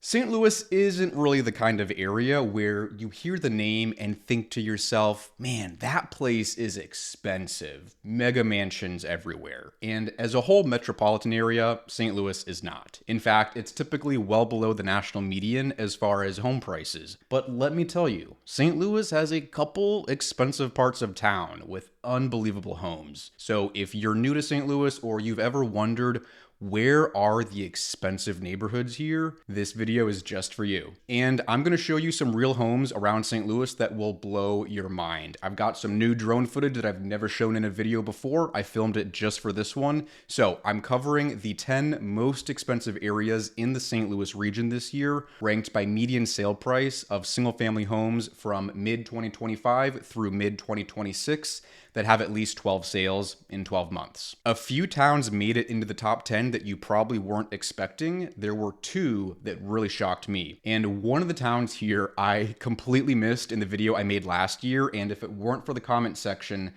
St. Louis isn't really the kind of area where you hear the name and think to yourself, man, that place is expensive. Mega mansions everywhere. And as a whole metropolitan area, St. Louis is not. In fact, it's typically well below the national median as far as home prices. But let me tell you, St. Louis has a couple expensive parts of town with unbelievable homes. So if you're new to St. Louis or you've ever wondered, where are the expensive neighborhoods here? This video is just for you. And I'm going to show you some real homes around St. Louis that will blow your mind. I've got some new drone footage that I've never shown in a video before. I filmed it just for this one. So I'm covering the 10 most expensive areas in the St. Louis region this year, ranked by median sale price of single family homes from mid 2025 through mid 2026 that have at least 12 sales in 12 months. A few towns made it into the top 10 that you probably weren't expecting. There were two that really shocked me. And one of the towns here I completely missed in the video I made last year, and if it weren't for the comment section,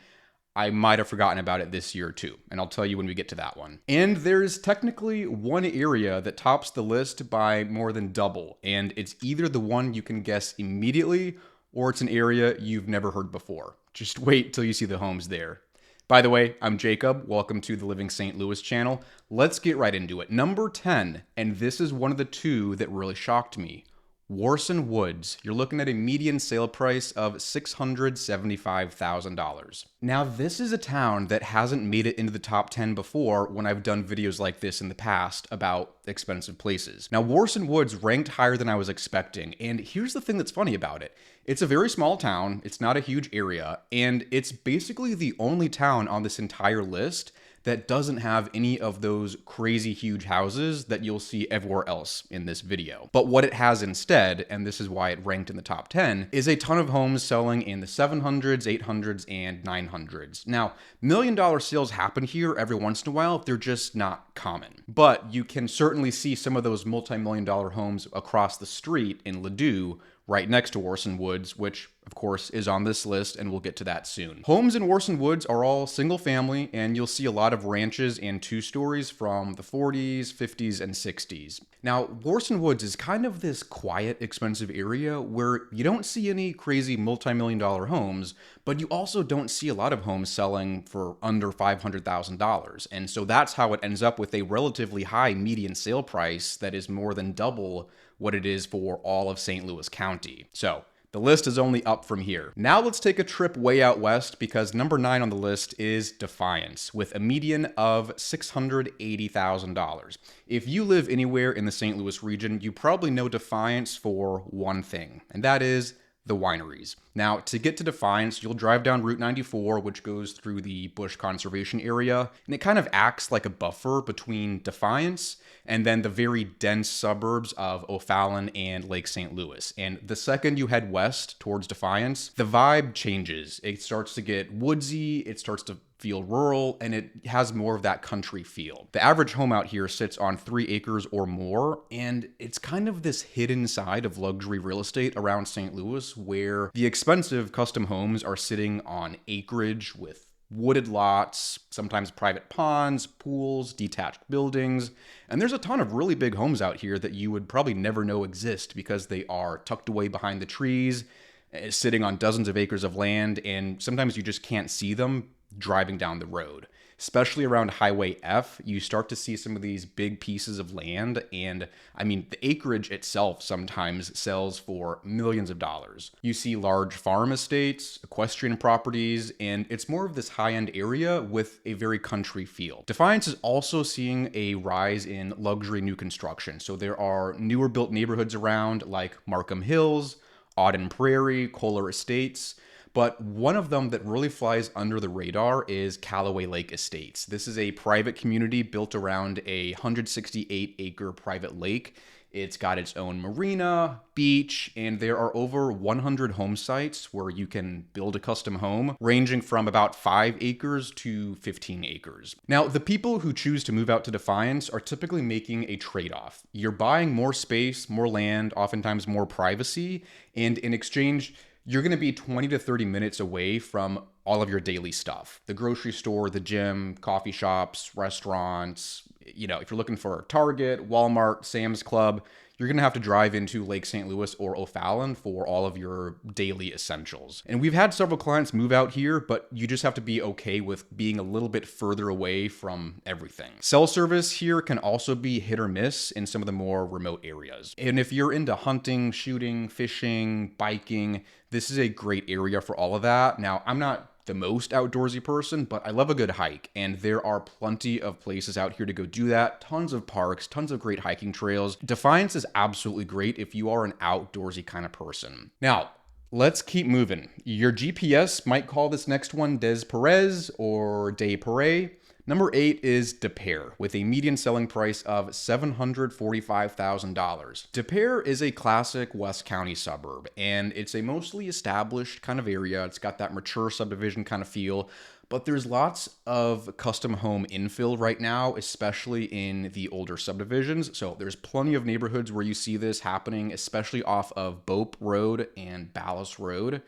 I might have forgotten about it this year too, and I'll tell you when we get to that one. And there's technically one area that tops the list by more than double, and it's either the one you can guess immediately or it's an area you've never heard before. Just wait till you see the homes there. By the way, I'm Jacob. Welcome to the Living St. Louis channel. Let's get right into it. Number 10, and this is one of the two that really shocked me. Warson Woods. You're looking at a median sale price of $675,000. Now, this is a town that hasn't made it into the top 10 before when I've done videos like this in the past about expensive places. Now, Warson Woods ranked higher than I was expecting, and here's the thing that's funny about it. It's a very small town, it's not a huge area, and it's basically the only town on this entire list that doesn't have any of those crazy huge houses that you'll see everywhere else in this video. But what it has instead, and this is why it ranked in the top 10, is a ton of homes selling in the 700s, 800s, and 900s. Now, $1 million sales happen here every once in a while, they're just not common. But you can certainly see some of those multi-million-dollar homes across the street in Ladue, right next to Warson Woods, which of course is on this list, and we'll get to that soon. Homes in Warson Woods are all single family, and you'll see a lot of ranches and two-stories from the 40s, 50s, and 60s. Now, Warson Woods is kind of this quiet, expensive area where you don't see any crazy multi-million-dollar homes, but you also don't see a lot of homes selling for under $500,000. And so that's how it ends up with a relatively high median sale price that is more than double what it is for all of St. Louis County. So the list is only up from here. Now let's take a trip way out west, because number 9 on the list is Defiance with a median of $680,000. If you live anywhere in the St. Louis region, you probably know Defiance for one thing, and that is the wineries. Now, to get to Defiance, you'll drive down Route 94, which goes through the Bush Conservation Area, and it kind of acts like a buffer between Defiance and then the very dense suburbs of O'Fallon and Lake St. Louis. And the second you head west towards Defiance, the vibe changes. It starts to get woodsy, it starts to feel rural, and it has more of that country feel. The average home out here sits on 3 acres or more, and it's kind of this hidden side of luxury real estate around St. Louis where the expensive custom homes are sitting on acreage with wooded lots, sometimes private ponds, pools, detached buildings, and there's a ton of really big homes out here that you would probably never know exist because they are tucked away behind the trees, sitting on dozens of acres of land, and sometimes you just can't see them driving down the road. Especially around Highway F, you start to see some of these big pieces of land, and I mean, the acreage itself sometimes sells for millions of dollars. You see large farm estates, equestrian properties, and it's more of this high-end area with a very country feel. Defiance is also seeing a rise in luxury new construction, so there are newer built neighborhoods around like Markham Hills, Auden Prairie, Kohler Estates. But one of them that really flies under the radar is Callaway Lake Estates. This is a private community built around a 168-acre private lake. It's got its own marina, beach, and there are over 100 home sites where you can build a custom home, ranging from about 5 acres to 15 acres. Now, the people who choose to move out to Defiance are typically making a trade-off. You're buying more space, more land, oftentimes more privacy, and in exchange, you're going to be 20 to 30 minutes away from all of your daily stuff. The grocery store, the gym, coffee shops, restaurants. You know, if you're looking for Target, Walmart, Sam's Club, you're going to have to drive into Lake St. Louis or O'Fallon for all of your daily essentials. And we've had several clients move out here, but you just have to be okay with being a little bit further away from everything. Cell service here can also be hit or miss in some of the more remote areas. And if you're into hunting, shooting, fishing, biking, this is a great area for all of that. Now, I'm not the most outdoorsy person, but I love a good hike, and there are plenty of places out here to go do that. Tons of parks, tons of great hiking trails. Defiance is absolutely great if you are an outdoorsy kind of person. Now, let's keep moving. Your GPS might call this next one Des Perez or Des Perez. Number 8 is Des Peres, with a median selling price of $745,000. Des Peres is a classic West County suburb, and it's a mostly established kind of area. It's got that mature subdivision kind of feel, but there's lots of custom home infill right now, especially in the older subdivisions. So there's plenty of neighborhoods where you see this happening, especially off of Bope Road and Ballas Road.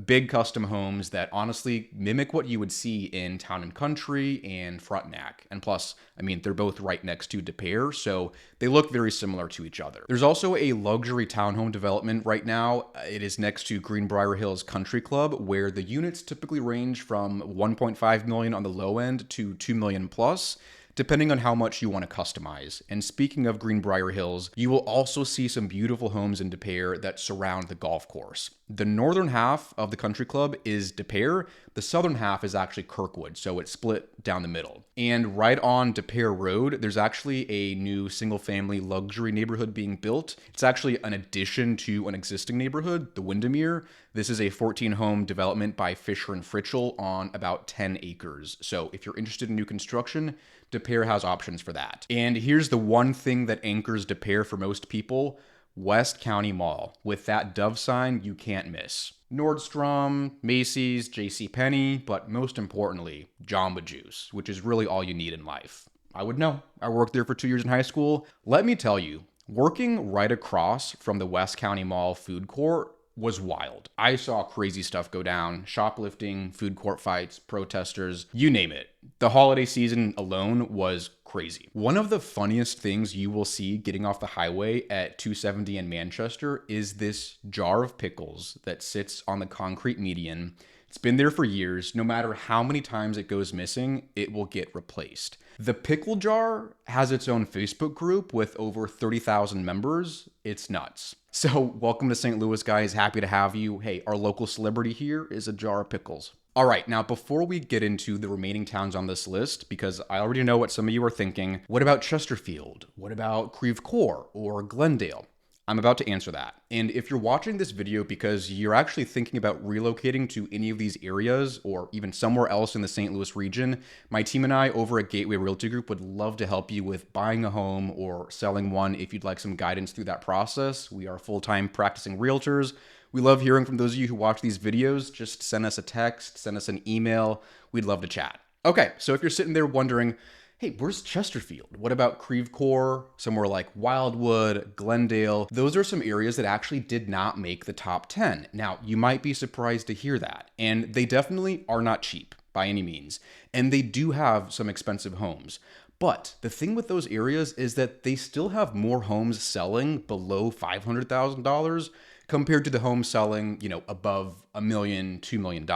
Big custom homes that honestly mimic what you would see in Town and Country and Frontenac. And plus, I mean, they're both right next to Des Peres, so they look very similar to each other. There's also a luxury townhome development right now. It is next to Greenbrier Hills Country Club, where the units typically range from $1.5 million on the low end to $2 million plus, depending on how much you want to customize. And speaking of Greenbrier Hills, you will also see some beautiful homes in Des Peres that surround the golf course. The northern half of the country club is Des Peres. The southern half is actually Kirkwood, so it's split down the middle. And right on Des Peres Road, there's actually a new single-family luxury neighborhood being built. It's actually an addition to an existing neighborhood, the Windermere. This is a 14-home development by Fisher and Fritchell on about 10 acres. So if you're interested in new construction, Des Peres has options for that. And here's the one thing that anchors Des Peres for most people: West County Mall. With that dove sign, you can't miss. Nordstrom, Macy's, JCPenney, but most importantly, Jamba Juice, which is really all you need in life. I would know. I worked there for 2 years in high school. Let me tell you, working right across from the West County Mall food court was wild. I saw crazy stuff go down: shoplifting, food court fights, protesters, you name it. The holiday season alone was crazy. One of the funniest things you will see getting off the highway at 270 in Manchester is this jar of pickles that sits on the concrete median. It's been there for years. No matter how many times it goes missing, it will get replaced. The pickle jar has its own Facebook group with over 30,000 members. It's nuts. So welcome to St. Louis, guys. Happy to have you. Hey, our local celebrity here is a jar of pickles. All right, now before we get into the remaining towns on this list, because I already know what some of you are thinking, what about Chesterfield? What about Creve Coeur or Glendale? I'm about to answer that. And if you're watching this video because you're actually thinking about relocating to any of these areas or even somewhere else in the St. Louis region, my team and I over at Gateway Realty Group would love to help you with buying a home or selling one if you'd like some guidance through that process. We are full-time practicing realtors. We love hearing from those of you who watch these videos. Just send us a text, send us an email. We'd love to chat. Okay, so if you're sitting there wondering, hey, where's Chesterfield? What about Creve Coeur? Somewhere like Wildwood, Glendale. Those are some areas that actually did not make the top 10. Now, you might be surprised to hear that. And they definitely are not cheap by any means. And they do have some expensive homes. But the thing with those areas is that they still have more homes selling below $500,000 compared to the homes selling, above $1 million, $2 million.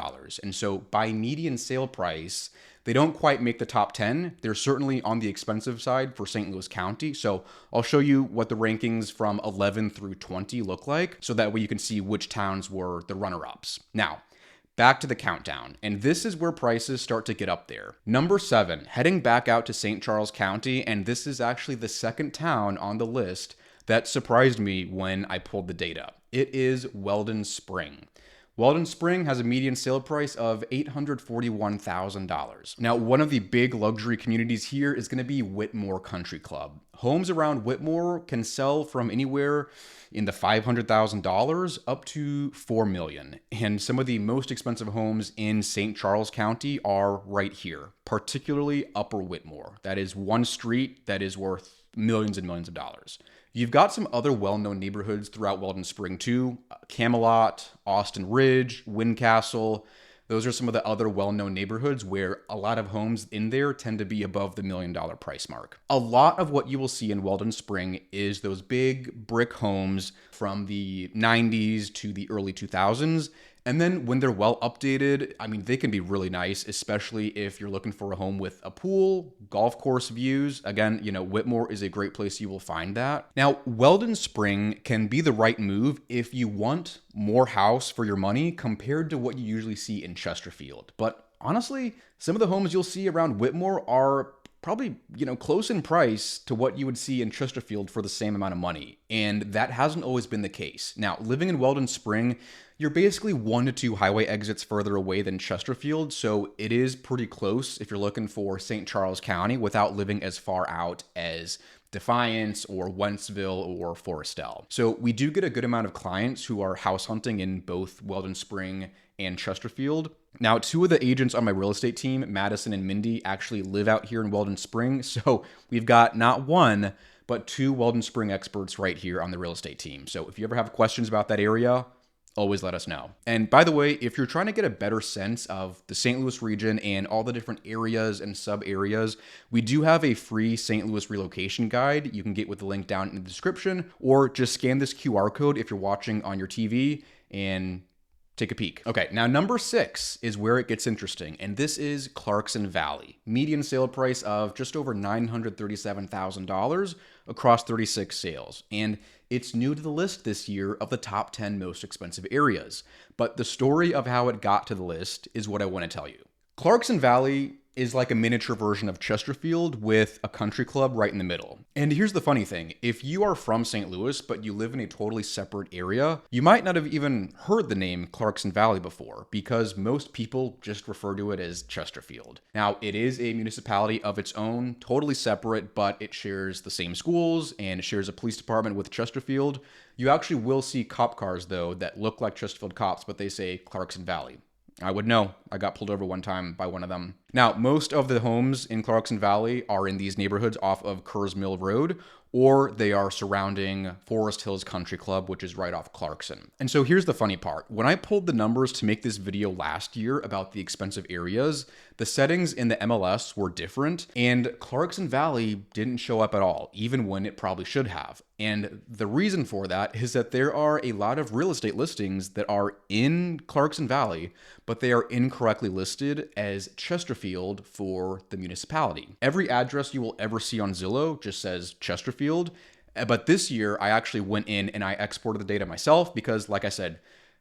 And so by median sale price, they don't quite make the top 10. They're certainly on the expensive side for St. Louis County. So I'll show you what the rankings from 11 through 20 look like, so that way you can see which towns were the runner-ups. Now, back to the countdown, and this is where prices start to get up there. Number 7, heading back out to St. Charles County, and this is actually the second town on the list that surprised me when I pulled the data. It is Weldon Spring. Weldon Spring has a median sale price of $841,000. Now, one of the big luxury communities here is going to be Whitmore Country Club. Homes around Whitmore can sell from anywhere in the $500,000 up to $4 million. And some of the most expensive homes in St. Charles County are right here, particularly Upper Whitmore. That is one street that is worth millions and millions of dollars. You've got some other well-known neighborhoods throughout Weldon Spring too: Camelot, Austin Ridge, Windcastle. Those are some of the other well-known neighborhoods where a lot of homes in there tend to be above the $1 million price mark. A lot of what you will see in Weldon Spring is those big brick homes from the 90s to the early 2000s. And then when they're well updated, I mean, they can be really nice, especially if you're looking for a home with a pool, golf course views. Again, Whitmore is a great place you will find that. Now, Weldon Spring can be the right move if you want more house for your money compared to what you usually see in Chesterfield. But honestly, some of the homes you'll see around Whitmore are probably, close in price to what you would see in Chesterfield for the same amount of money. And that hasn't always been the case. Now, living in Weldon Spring, you're basically 1 to 2 highway exits further away than Chesterfield, so it is pretty close if you're looking for St. Charles County without living as far out as Defiance or Wentzville or Forestell. So we do get a good amount of clients who are house hunting in both Weldon Spring and Chesterfield. Now, 2 of the agents on my real estate team, Madison and Mindy, actually live out here in Weldon Spring, so we've got not 1, but 2 Weldon Spring experts right here on the real estate team. So if you ever have questions about that area, always let us know. And by the way, if you're trying to get a better sense of the St. Louis region and all the different areas and sub areas, we do have a free St. Louis relocation guide you can get with the link down in the description, or just scan this QR code if you're watching on your TV and take a peek. Okay, now number 6 is where it gets interesting, and this is Clarkson Valley. Median sale price of just over $937,000 across 36 sales. And it's new to the list this year of the top 10 most expensive areas. But the story of how it got to the list is what I want to tell you. Clarkson Valley is like a miniature version of Chesterfield with a country club right in the middle. And here's the funny thing. If you are from St. Louis, but you live in a totally separate area, you might not have even heard the name Clarkson Valley before because most people just refer to it as Chesterfield. Now, it is a municipality of its own, totally separate, but it shares the same schools and it shares a police department with Chesterfield. You actually will see cop cars, though, that look like Chesterfield cops, but they say Clarkson Valley. I would know. I got pulled over one time by one of them. Now, most of the homes in Clarkson Valley are in these neighborhoods off of Kerrs Mill Road, or they are surrounding Forest Hills Country Club, which is right off Clarkson. And so here's the funny part. When I pulled the numbers to make this video last year about the expensive areas, the settings in the MLS were different, and Clarkson Valley didn't show up at all, even when it probably should have. And the reason for that is that there are a lot of real estate listings that are in Clarkson Valley, but they are incorrectly listed as Chesterfield for the municipality. Every address you will ever see on Zillow just says Chesterfield, but this year I actually went in and I exported the data myself because, like I said,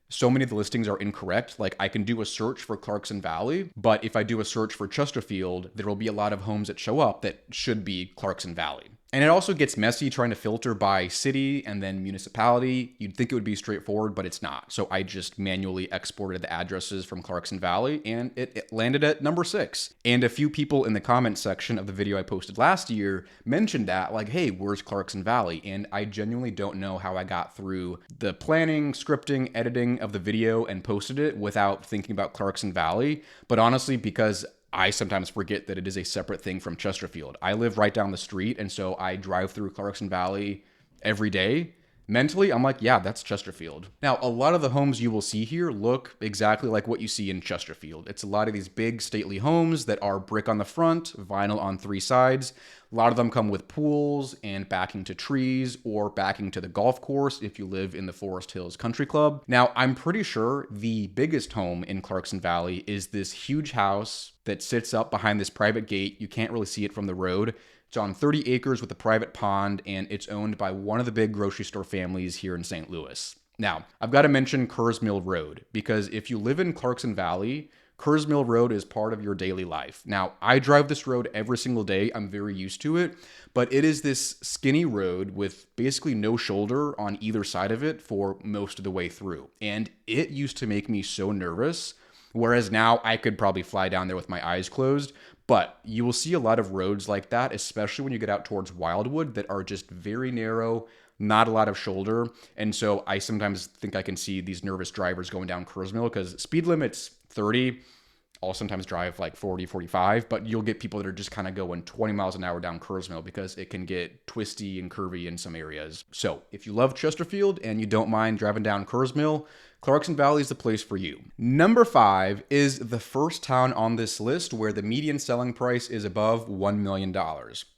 so many of the listings are incorrect. Like, I can do a search for Clarkson Valley, but if I do a search for Chesterfield, there will be a lot of homes that show up that should be Clarkson Valley. And it also gets messy trying to filter by city and then municipality. You'd think it would be straightforward, but it's not. So I just manually exported the addresses from Clarkson Valley, and it landed at number 6. And a few people in the comment section of the video I posted last year mentioned that, like, hey, where's Clarkson Valley? And I genuinely don't know how I got through the planning, scripting, editing of the video and posted it without thinking about Clarkson Valley. But honestly, because I sometimes forget that it is a separate thing from Chesterfield. I live right down the street, and so I drive through Clarkson Valley every day. Mentally, I'm like, yeah, that's Chesterfield. Now, a lot of the homes you will see here look exactly like what you see in Chesterfield. It's a lot of these big, stately homes that are brick on the front, vinyl on 3 sides. A lot of them come with pools and backing to trees or backing to the golf course if you live in the Forest Hills Country Club. Now, I'm pretty sure the biggest home in Clarkson Valley is this huge house that sits up behind this private gate. You can't really see it from the road. It's on 30 acres with a private pond, and it's owned by one of the big grocery store families here in St. Louis. Now, I've got to mention Kerrs Mill Road, because if you live in Clarkson Valley, Kerrs Mill Road is part of your daily life. Now, I drive this road every single day. I'm very used to it, but it is this skinny road with basically no shoulder on either side of it for most of the way through. And it used to make me so nervous, whereas now I could probably fly down there with my eyes closed. But you will see a lot of roads like that, especially when you get out towards Wildwood, that are just very narrow, not a lot of shoulder. And so I sometimes think I can see these nervous drivers going down Kerrs Mill because speed limit's 30. I'll sometimes drive like 40, 45, but you'll get people that are just kind of going 20 miles an hour down Kurzmill because it can get twisty and curvy in some areas. So if you love Chesterfield and you don't mind driving down Kurzmill, Clarkson Valley is the place for you. Number 5 is the first town on this list where the median selling price is above $1 million.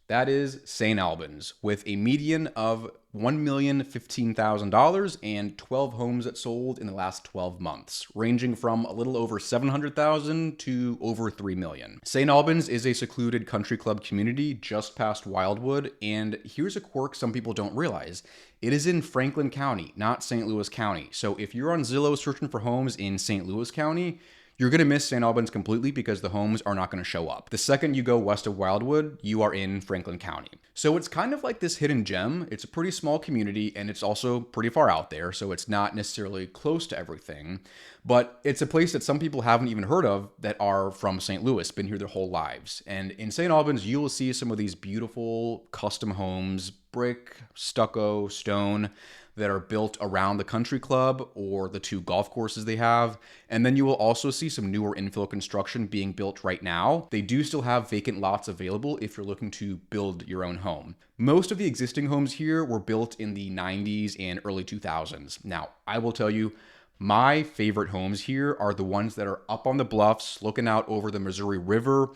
That is St. Albans, with a median of $1,015,000 and 12 homes that sold in the last 12 months, ranging from a little over 700,000 to over 3 million. St. Albans is a secluded country club community just past Wildwood, and here's a quirk some people don't realize. It is in Franklin County, not St. Louis County. So if you're on Zillow searching for homes in St. Louis County, you're going to miss St. Albans completely because the homes are not going to show up. The second you go west of Wildwood, you are in Franklin County. So it's kind of like this hidden gem. It's a pretty small community and it's also pretty far out there, so it's not necessarily close to everything. But it's a place that some people haven't even heard of that are from St. Louis, been here their whole lives. And in St. Albans, you will see some of these beautiful custom homes, brick, stucco, stone, that are built around the country club or the 2 golf courses they have. And then you will also see some newer infill construction being built right now. They do still have vacant lots available if you're looking to build your own home. Most of the existing homes here were built in the 90s and early 2000s. Now, I will tell you, my favorite homes here are the ones that are up on the bluffs, looking out over the Missouri River.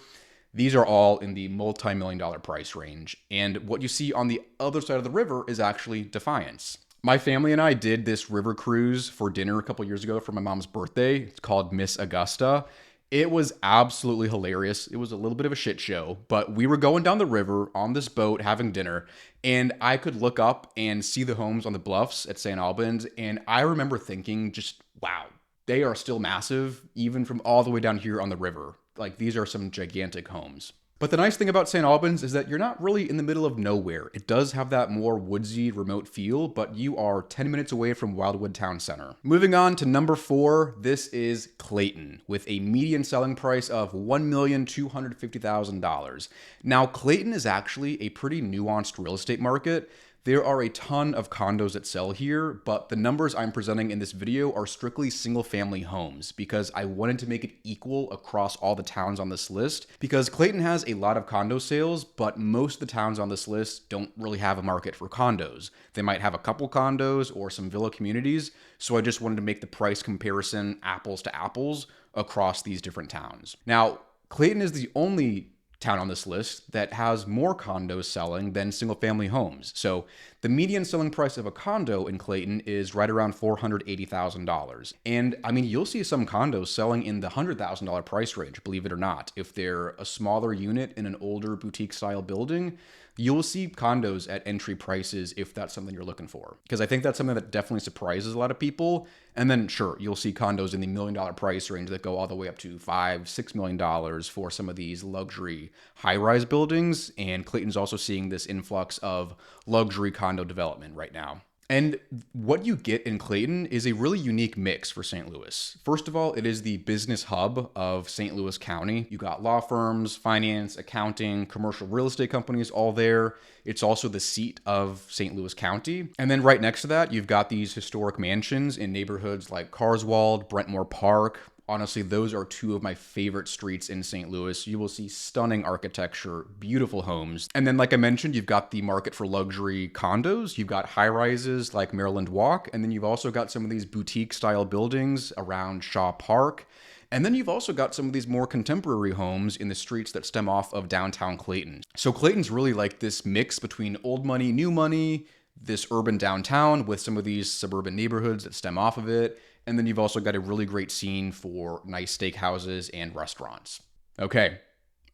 These are all in the multi-million-dollar price range. And what you see on the other side of the river is actually Defiance. My family and I did this river cruise for dinner a couple years ago for my mom's birthday. It's called Miss Augusta. It was absolutely hilarious. It was a little bit of a shit show, but we were going down the river on this boat having dinner, and I could look up and see the homes on the bluffs at St. Albans, and I remember thinking just, wow, they are still massive, even from all the way down here on the river. Like, these are some gigantic homes. But the nice thing about St. Albans is that you're not really in the middle of nowhere. It does have that more woodsy, remote feel, but you are 10 minutes away from Wildwood Town Center. Moving on to number 4, this is Clayton, with a median selling price of $1,250,000. Now, Clayton is actually a pretty nuanced real estate market. There are a ton of condos that sell here, but the numbers I'm presenting in this video are strictly single-family homes because I wanted to make it equal across all the towns on this list, because Clayton has a lot of condo sales, but most of the towns on this list don't really have a market for condos. They might have a couple condos or some villa communities, so I just wanted to make the price comparison apples to apples across these different towns. Now, Clayton is the only town on this list that has more condos selling than single family homes. So the median selling price of a condo in Clayton is right around $480,000. And I mean, you'll see some condos selling in the $100,000 price range, believe it or not. If they're a smaller unit in an older boutique style building, you'll see condos at entry prices if that's something you're looking for. Because I think that's something that definitely surprises a lot of people. And then sure, you'll see condos in the $1 million price range that go all the way up to $5-6 million for some of these luxury high-rise buildings. And Clayton's also seeing this influx of luxury condo development right now. And what you get in Clayton is a really unique mix for St. Louis. First of all, it is the business hub of St. Louis County. You got law firms, finance, accounting, commercial real estate companies all there. It's also the seat of St. Louis County. And then right next to that, you've got these historic mansions in neighborhoods like Carswald, Brentmore Park. Honestly, those are 2 of my favorite streets in St. Louis. You will see stunning architecture, beautiful homes. And then, like I mentioned, you've got the market for luxury condos. You've got high rises like Maryland Walk. And then you've also got some of these boutique style buildings around Shaw Park. And then you've also got some of these more contemporary homes in the streets that stem off of downtown Clayton. So Clayton's really like this mix between old money, new money, this urban downtown with some of these suburban neighborhoods that stem off of it. And then you've also got a really great scene for nice steakhouses and restaurants. Okay,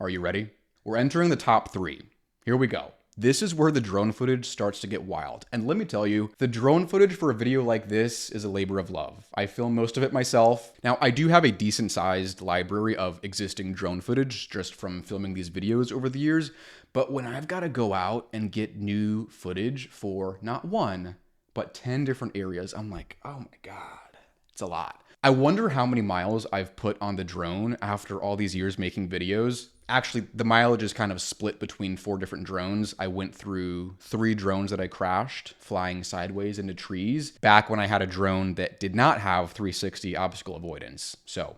are you ready? We're entering the top 3. Here we go. This is where the drone footage starts to get wild. And let me tell you, the drone footage for a video like this is a labor of love. I film most of it myself. Now, I do have a decent sized library of existing drone footage just from filming these videos over the years. But when I've got to go out and get new footage for not 1, but 10 different areas, I'm like, oh my God. It's a lot. I wonder how many miles I've put on the drone after all these years making videos. Actually, the mileage is kind of split between 4 different drones. I went through 3 drones that I crashed flying sideways into trees back when I had a drone that did not have 360 obstacle avoidance. So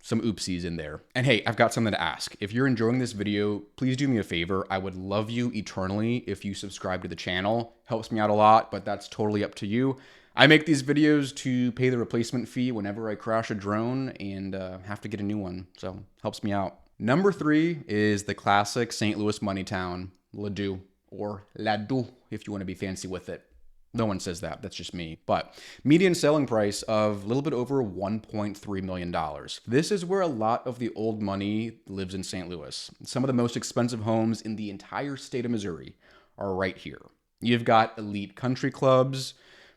some oopsies in there. And hey, I've got something to ask. If you're enjoying this video, please do me a favor. I would love you eternally if you subscribe to the channel. Helps me out a lot, but that's totally up to you. I make these videos to pay the replacement fee whenever I crash a drone and have to get a new one, so helps me out. Number 3 is the classic St. Louis money town, Ladue, or Ladue if you want to be fancy with it. No one says that, that's just me. But median selling price of a little bit over $1.3 million. This is where a lot of the old money lives in St. Louis. Some of the most expensive homes in the entire state of Missouri are right here. You've got elite country clubs,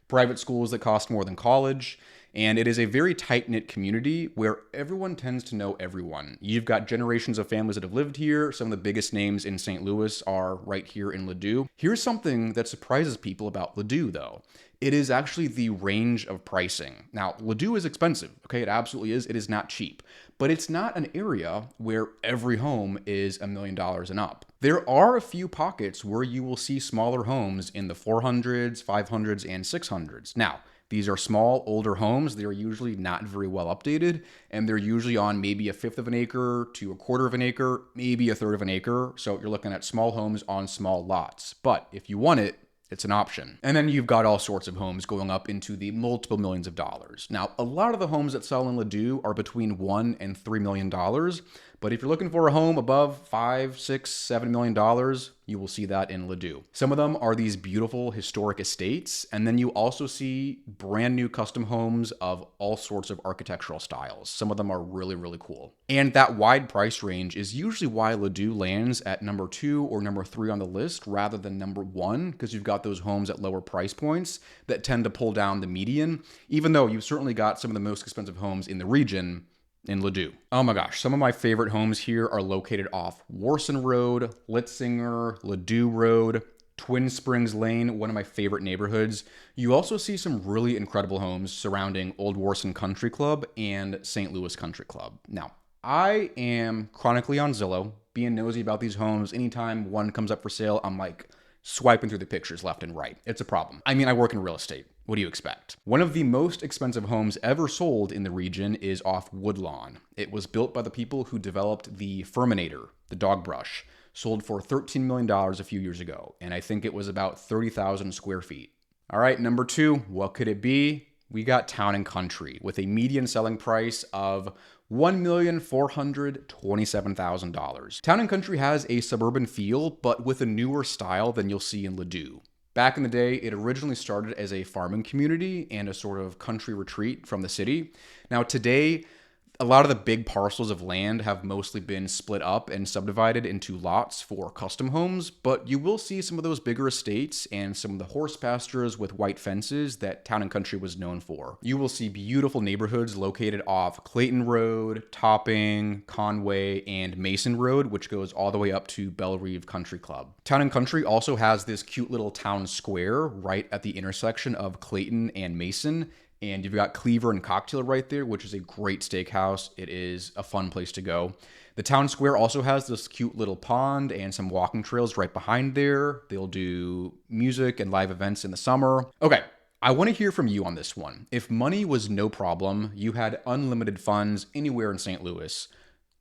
private schools that cost more than college, and it is a very tight-knit community where everyone tends to know everyone. You've got generations of families that have lived here. Some of the biggest names in St. Louis are right here in Ladue. Here's something that surprises people about Ladue, though. It is actually the range of pricing. Now, Ladue is expensive, okay? It absolutely is. It is not cheap. But it's not an area where every home is $1 million and up. There are a few pockets where you will see smaller homes in the 400s, 500s, and 600s. Now, these are small, older homes. They're usually not very well updated, and they're usually on maybe a fifth of an acre to a quarter of an acre, maybe a third of an acre. So you're looking at small homes on small lots. But if you want it, it's an option. And then you've got all sorts of homes going up into the multiple millions of dollars. Now, a lot of the homes that sell in Ladue are between $1 and $3 million. But if you're looking for a home above $5, $6, $7 million, you will see that in Ladue. Some of them are these beautiful historic estates, and then you also see brand new custom homes of all sorts of architectural styles. Some of them are really, really cool. And that wide price range is usually why Ladue lands at number 2 or number 3 on the list rather than number 1, because you've got those homes at lower price points that tend to pull down the median, even though you've certainly got some of the most expensive homes in the region in Ladue. Oh my gosh, some of my favorite homes here are located off Warson Road, Litzinger, Ladue Road, Twin Springs Lane, one of my favorite neighborhoods. You also see some really incredible homes surrounding Old Warson Country Club and St. Louis Country Club. Now, I am chronically on Zillow, being nosy about these homes. Anytime one comes up for sale, I'm like swiping through the pictures left and right. It's a problem. I mean, I work in real estate. What do you expect? One of the most expensive homes ever sold in the region is off Woodlawn. It was built by the people who developed the Furminator, the dog brush, sold for $13 million a few years ago, and I think it was about 30,000 square feet. All right, number 2, what could it be? We got Town and Country with a median selling price of $1,427,000. Town and Country has a suburban feel, but with a newer style than you'll see in Ladue. Back in the day, it originally started as a farming community and a sort of country retreat from the city. Now today, a lot of the big parcels of land have mostly been split up and subdivided into lots for custom homes, but you will see some of those bigger estates and some of the horse pastures with white fences that Town and Country was known for. You will see beautiful neighborhoods located off Clayton Road, Topping, Conway, and Mason Road, which goes all the way up to Bellerive Country Club. Town and Country also has this cute little town square right at the intersection of Clayton and Mason. And you've got Cleaver and Cocktail right there, which is a great steakhouse. It is a fun place to go. The town square also has this cute little pond and some walking trails right behind there. They'll do music and live events in the summer. Okay, I want to hear from you on this one. If money was no problem, you had unlimited funds anywhere in St. Louis,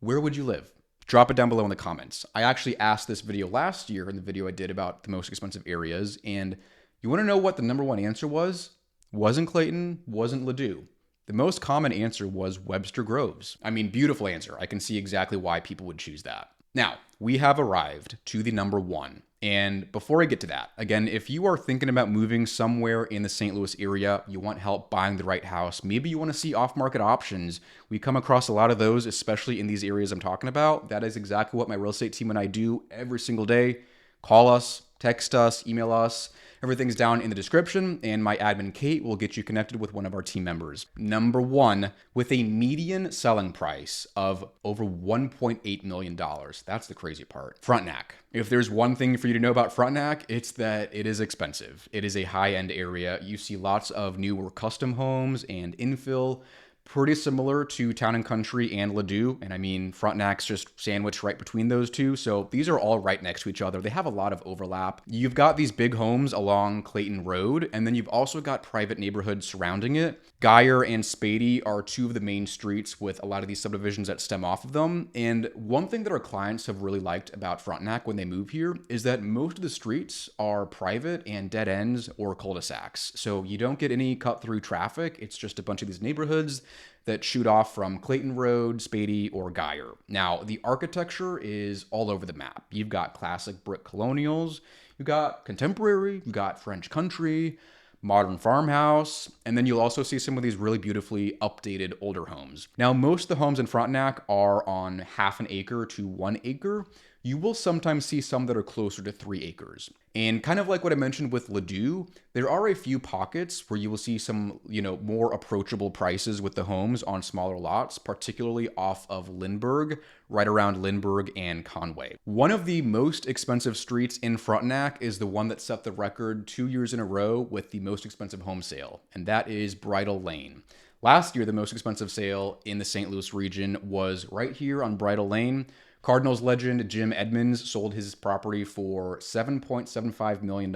where would you live? Drop it down below in the comments. I actually asked this video last year in the video I did about the most expensive areas, and you want to know what the number 1 answer was? Wasn't Clayton, wasn't Ladue. The most common answer was Webster Groves. I mean, beautiful answer. I can see exactly why people would choose that. Now, we have arrived to the number 1. And before I get to that, again, if you are thinking about moving somewhere in the St. Louis area, you want help buying the right house, maybe you want to see off-market options. We come across a lot of those, especially in these areas I'm talking about. That is exactly what my real estate team and I do every single day. Call us, text us, email us. Everything's down in the description, and my admin Kate will get you connected with one of our team members. Number 1, with a median selling price of over $1.8 million. That's the crazy part. Frontenac. If there's one thing for you to know about Frontenac, it's that it is expensive. It is a high-end area. You see lots of newer custom homes and infill. pretty similar to Town and Country and Ladue. And I mean, Frontenac's just sandwiched right between those two. So these are all right next to each other. They have a lot of overlap. You've got these big homes along Clayton Road, and then you've also got private neighborhoods surrounding it. Geyer and Spady are two of the main streets with a lot of these subdivisions that stem off of them. And one thing that our clients have really liked about Frontenac when they move here is that most of the streets are private and dead ends or cul-de-sacs. So you don't get any cut through traffic. It's just a bunch of these neighborhoods that shoot off from Clayton Road, Spady, or Geyer. Now, the architecture is all over the map. You've got classic brick colonials, you've got contemporary, you've got French country, modern farmhouse, and then you'll also see some of these really beautifully updated older homes. Now, most of the homes in Frontenac are on half an acre to 1 acre. You will sometimes see some that are closer to 3 acres. And kind of like what I mentioned with Ladue, there are a few pockets where you will see some, more approachable prices with the homes on smaller lots, particularly off of Lindbergh, right around Lindbergh and Conway. One of the most expensive streets in Frontenac is the one that set the record 2 years in a row with the most expensive home sale, and that is Bridle Lane. Last year, the most expensive sale in the St. Louis region was right here on Bridle Lane. Cardinals legend Jim Edmonds sold his property for $7.75 million.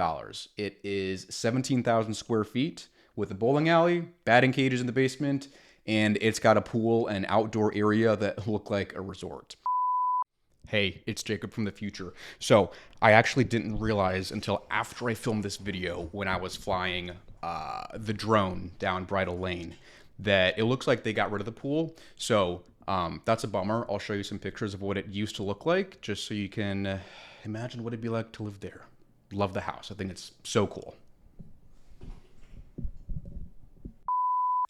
It is 17,000 square feet with a bowling alley, batting cages in the basement, and it's got a pool and outdoor area that look like a resort. Hey, it's Jacob from the future. So I actually didn't realize until after I filmed this video when I was flying the drone down Bridle Lane that it looks like they got rid of the pool. So that's a bummer. I'll show you some pictures of what it used to look like, just so you can imagine what it'd be like to live there. Love the house. I think it's so cool.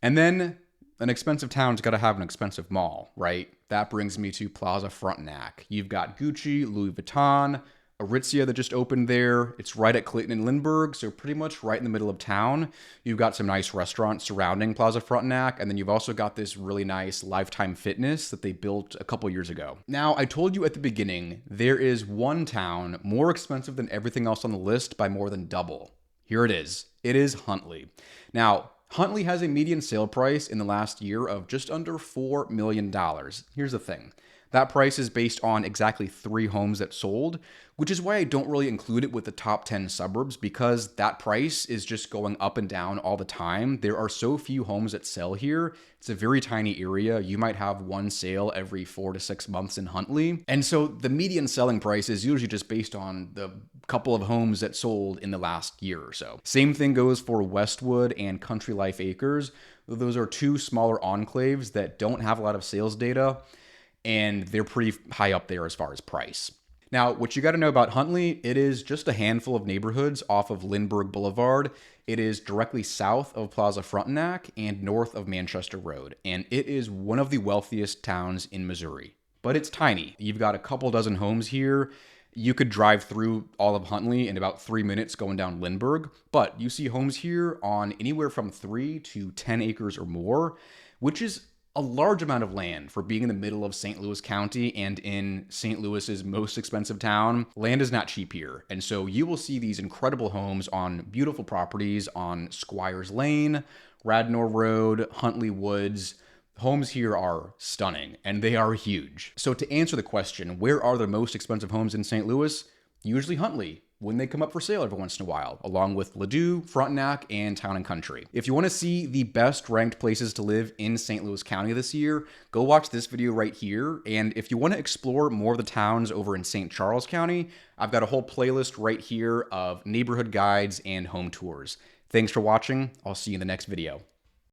And then an expensive town's got to have an expensive mall, right? That brings me to Plaza Frontenac. You've got Gucci, Louis Vuitton, Aritzia that just opened there. It's right at Clayton and Lindbergh, so pretty much right in the middle of town. You've got some nice restaurants surrounding Plaza Frontenac, and then you've also got this really nice Lifetime Fitness that they built a couple years ago. Now, I told you at the beginning, there is one town more expensive than everything else on the list by more than double. Here it is. It is Huntley. Now, Huntley has a median sale price in the last year of just under $4 million. Here's the thing. That price is based on exactly 3 homes that sold, which is why I don't really include it with the top 10 suburbs, because that price is just going up and down all the time. There are so few homes that sell here. It's a very tiny area. You might have one sale every 4 to 6 months in Huntley. And so the median selling price is usually just based on the couple of homes that sold in the last year or so. Same thing goes for Westwood and Country Life Acres. Those are 2 smaller enclaves that don't have a lot of sales data, and they're pretty high up there as far as price. Now, what you got to know about Huntley, it is just a handful of neighborhoods off of Lindbergh Boulevard. It is directly south of Plaza Frontenac and north of Manchester Road, and it is one of the wealthiest towns in Missouri. But it's tiny. You've got a couple dozen homes here. You could drive through all of Huntley in about 3 minutes going down Lindbergh, but you see homes here on anywhere from 3 to 10 acres or more, which is a large amount of land for being in the middle of St. Louis County and in St. Louis's most expensive town. Land is not cheap here. And so you will see these incredible homes on beautiful properties on Squires Lane, Radnor Road, Huntley Woods. Homes here are stunning and they are huge. So to answer the question, where are the most expensive homes in St. Louis? Usually Huntley, when they come up for sale every once in a while, along with Ladue, Frontenac, and Town and Country. If you want to see the best ranked places to live in St. Louis County this year, go watch this video right here. And if you want to explore more of the towns over in St. Charles County, I've got a whole playlist right here of neighborhood guides and home tours. Thanks for watching. I'll see you in the next video.